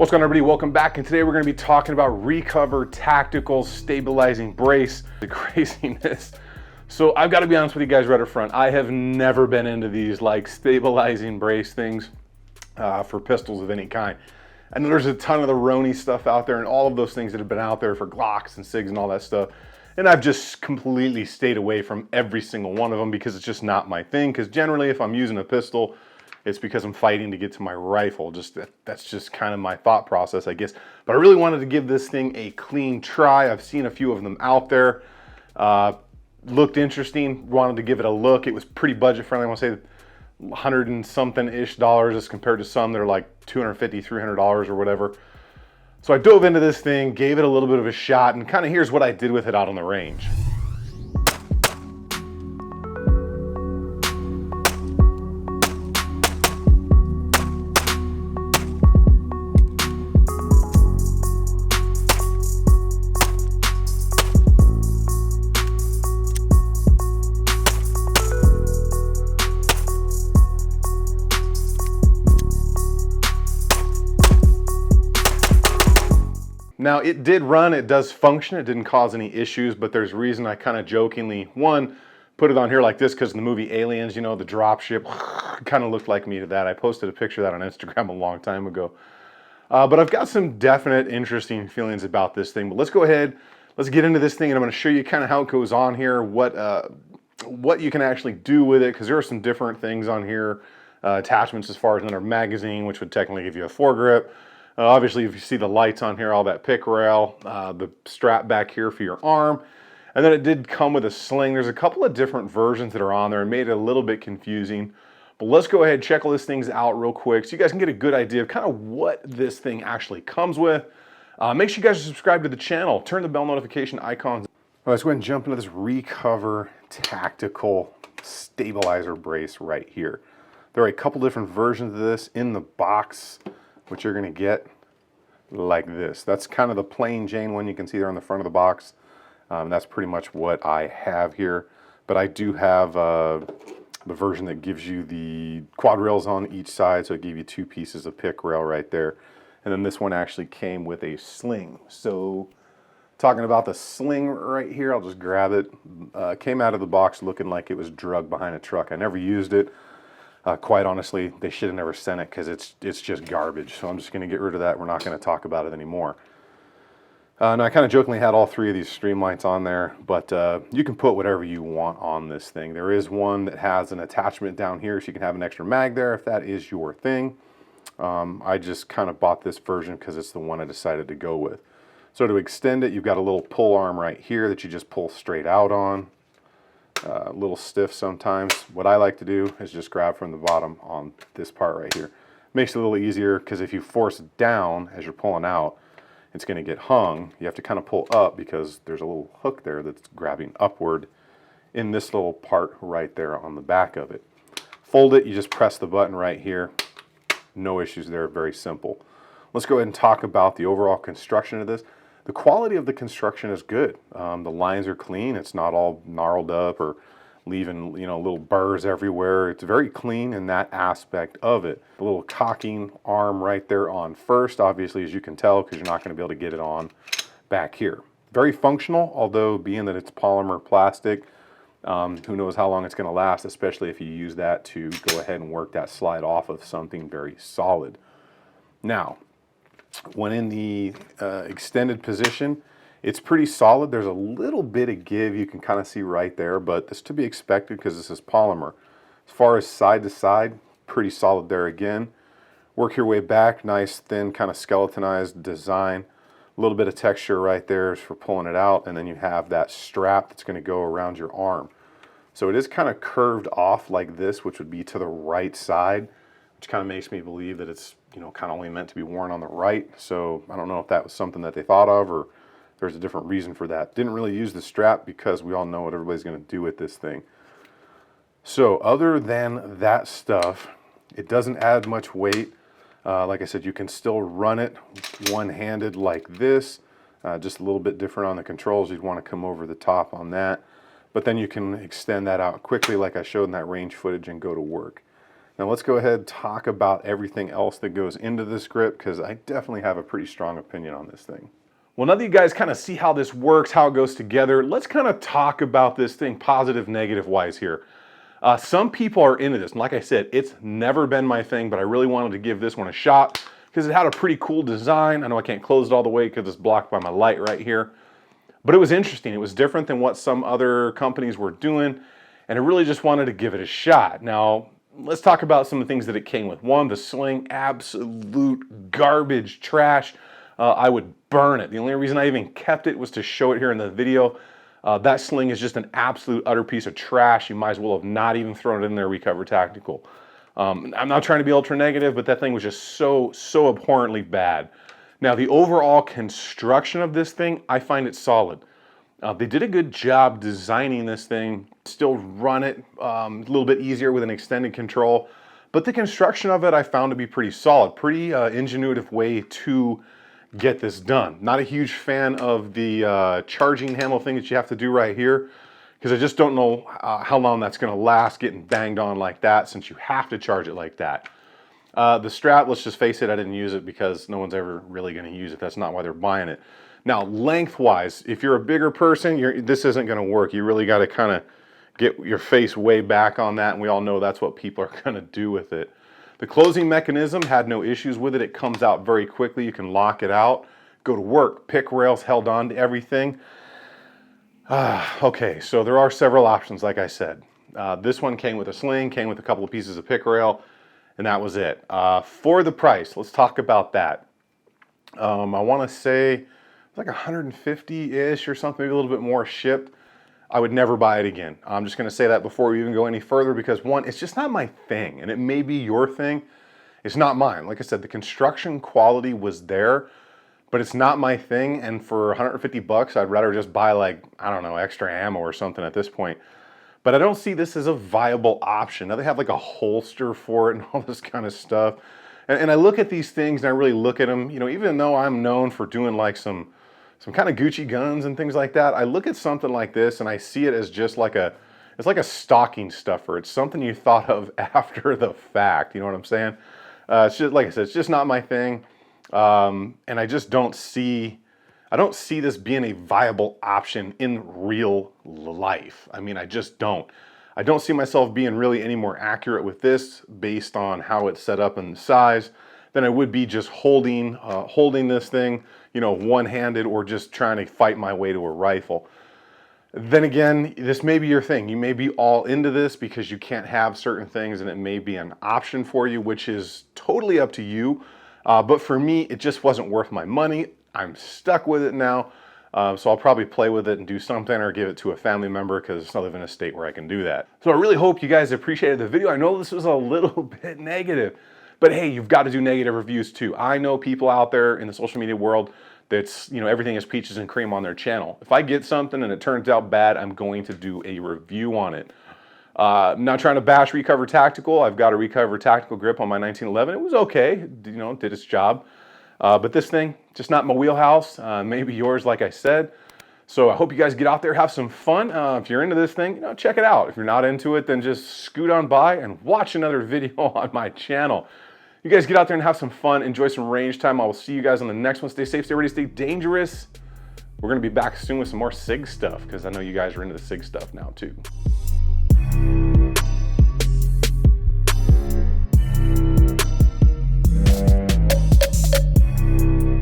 What's going on, everybody? Welcome back, and today we're going to be talking about Recover Tactical Stabilizing Brace. The craziness. So I've got to be honest with you guys right up front. I have never been into these like stabilizing brace things for pistols of any kind. I know there's a ton of the Roni stuff out there and all of those things that have been out there for Glocks and SIGs and all that stuff. And I've just completely stayed away from every single one of them because it's just not my thing. Because generally if I'm using a pistol, it's because I'm fighting to get to my rifle. That's just kind of my thought process, I guess. But I really wanted to give this thing a clean try. I've seen a few of them out there. Looked interesting, wanted to give it a look. It was pretty budget friendly. I want to say 100 and something-ish dollars as compared to some that are like $250, $300 or whatever. So I dove into this thing, gave it a little bit of a shot, and kind of here's what I did with it out on the range. Now it did run, it does function, it didn't cause any issues, but there's a reason I kind of jokingly, one, put it on here like this because in the movie Aliens, you know, the dropship kind of looked like me to that. I posted a picture of that on Instagram a long time ago. But I've got some definite interesting feelings about this thing. But let's go ahead, let's get into this thing, and I'm going to show you kind of how it goes on here, what you can actually do with it, because there are some different things on here, attachments as far as another magazine, which would technically give you a foregrip. Obviously, if you see the lights on here, all that pick rail, the strap back here for your arm. And then it did come with a sling. There's a couple of different versions that are on there and made it a little bit confusing. But let's go ahead and check all these things out real quick so you guys can get a good idea of kind of what this thing actually comes with. Make sure you guys are subscribed to the channel. Turn the bell notification icons. All right, let's go ahead and jump into this Recover Tactical Stabilizer Brace right here. There are a couple different versions of this in the box, which you're going to get like this. That's kind of the plain Jane one you can see there on the front of the box. That's pretty much what I have here. But I do have the version that gives you the quad rails on each side, so it gave you two pieces of pick rail right there. And then this one actually came with a sling. So talking about the sling right here, I'll just grab it. Came out of the box looking like it was drugged behind a truck. I never used it. Quite honestly, they should have never sent it because it's just garbage. So I'm just going to get rid of that. We're not going to talk about it anymore. Now I kind of jokingly had all three of these streamlights on there, but you can put whatever you want on this thing. There is one that has an attachment down here so you can have an extra mag there if that is your thing. I just kind of bought this version because it's the one I decided to go with. So to extend it, you've got a little pull arm right here that you just pull straight out on. A little stiff sometimes. What I like to do is just grab from the bottom on this part right here. Makes it a little easier because if you force it down as you're pulling out, it's going to get hung. You have to kind of pull up because there's a little hook there that's grabbing upward in this little part right there on the back of it. Fold it, you just press the button right here. No issues there, very simple. Let's go ahead and talk about the overall construction of this. The quality of the construction is good. The lines are clean. It's not all gnarled up or leaving, you know, little burrs everywhere. It's very clean in that aspect of it. The little cocking arm right there on first, obviously, as you can tell, because you're not going to be able to get it on back here. Very functional, although being that it's polymer plastic, who knows how long it's going to last, especially if you use that to go ahead and work that slide off of something very solid. Now, when in the extended position, it's pretty solid. There's a little bit of give you can kind of see right there, but that's to be expected because this is polymer. As far as side to side, pretty solid there again. Work your way back, nice thin kind of skeletonized design. A little bit of texture right there for pulling it out, and then you have that strap that's going to go around your arm. So it is kind of curved off like this, which would be to the right side, which kind of makes me believe that it's, you know, kind of only meant to be worn on the right. So I don't know if that was something that they thought of or there's a different reason for that. Didn't really use the strap because we all know what everybody's going to do with this thing. So other than that stuff, it doesn't add much weight. Like I said, you can still run it one-handed like this. Just a little bit different on the controls. You'd want to come over the top on that. But then you can extend that out quickly like I showed in that range footage and go to work. Now let's go ahead and talk about everything else that goes into this grip, because I definitely have a pretty strong opinion on this thing. Well, now that you guys kind of see how this works, how it goes together, let's kind of talk about this thing positive, negative wise here. Some people are into this, and like I said, it's never been my thing, but I really wanted to give this one a shot because it had a pretty cool design. I know I can't close it all the way because it's blocked by my light right here, but it was interesting. It was different than what some other companies were doing, and I really just wanted to give it a shot. Now, let's talk about some of the things that it came with. One, the sling, absolute garbage, trash. I would burn it. The only reason I even kept it was to show it here in the video. That sling is just an absolute utter piece of trash. You might as well have not even thrown it in there, Recover Tactical. I'm not trying to be ultra negative, but that thing was just so abhorrently bad. Now, the overall construction of this thing, I find it solid. They did a good job designing this thing, still run it a little bit easier with an extended control, but the construction of it I found to be pretty solid, pretty ingenuitive way to get this done. Not a huge fan of the charging handle thing that you have to do right here, because I just don't know how long that's going to last getting banged on like that, since you have to charge it like that. The strap, let's just face it, I didn't use it because no one's ever really going to use it. That's not why they're buying it. Now, lengthwise, if you're a bigger person, this isn't going to work. You really got to kind of get your face way back on that, and we all know that's what people are going to do with it. The closing mechanism had no issues with it. It comes out very quickly. You can lock it out, go to work, pick rails held on to everything. Okay, so there are several options, like I said. This one came with a sling, came with a couple of pieces of pick rail, and that was it. For the price, let's talk about that. I want to say it's like 150-ish or something, maybe a little bit more shipped. I would never buy it again. I'm just going to say that before we even go any further, because one, it's just not my thing, and it may be your thing. It's not mine. Like I said, the construction quality was there, but it's not my thing, and for 150 bucks, I'd rather just buy, like, I don't know, extra ammo or something at this point. But I don't see this as a viable option. Now they have like a holster for it and all this kind of stuff. And I look at these things and I really look at them, you know, even though I'm known for doing like some kind of Gucci guns and things like that, I look at something like this and I see it as just like it's like a stocking stuffer. It's something you thought of after the fact, you know what I'm saying? It's just, like I said, it's just not my thing. And I just don't see this being a viable option in real life. I mean, I just don't. I don't see myself being really any more accurate with this based on how it's set up and the size than I would be just holding this thing, you know, one-handed, or just trying to fight my way to a rifle. Then again, this may be your thing. You may be all into this because you can't have certain things and it may be an option for you, which is totally up to you. But for me, it just wasn't worth my money. I'm stuck with it now. So I'll probably play with it and do something, or give it to a family member, because I live in a state where I can do that. So I really hope you guys appreciated the video. I know this was a little bit negative, but hey, you've got to do negative reviews too. I know people out there in the social media world that's, you know, everything is peaches and cream on their channel. If I get something and it turns out bad, I'm going to do a review on it. I'm not trying to bash Recover Tactical. I've got a Recover Tactical grip on my 1911. It was okay, you know, did its job. But this thing, just not my wheelhouse. Maybe yours, like I said. So I hope you guys get out there, have some fun. If you're into this thing, you know, check it out. If you're not into it, then just scoot on by and watch another video on my channel. You guys get out there and have some fun, enjoy some range time. I will see you guys on the next one. Stay safe, stay ready, stay dangerous. We're gonna be back soon with some more SIG stuff, because I know you guys are into the SIG stuff now too.